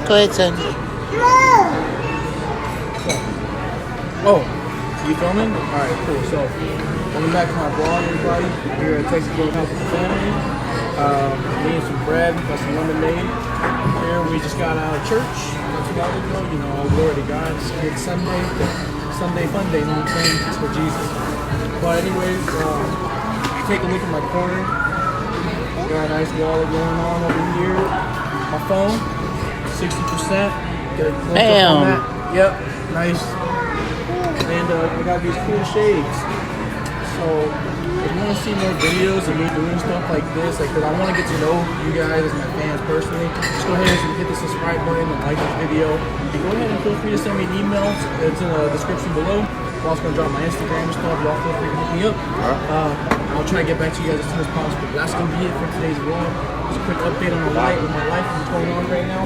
Go ahead, son. Oh, you filming? Alright, cool. So, welcome back to my vlog, everybody. Here at Texas Roadhouse with the family. Me and some bread, got some lemonade. Here, we just got out of church not too long ago. You know, all glory to God. It's good Sunday. Sunday fun day, you know what I'm saying? It's for Jesus. But anyways, take a look at my corner. Got a nice wall going on over here. My phone, 60%. Get a close up on that. Yep, nice. And I got these cool shades. So if you want to see more videos of me doing stuff like this, cause I want to get to know you guys as my fans personally, just go ahead and hit the subscribe button and like this video. And go ahead and feel free to send me an email. It's in the description below. I'm also going to drop my Instagram and stuff. Y'all feel free to hit me up. I'll try to get back to you guys as soon as possible. That's going to be it for today's vlog. Just a quick update on my life, what's going on right now.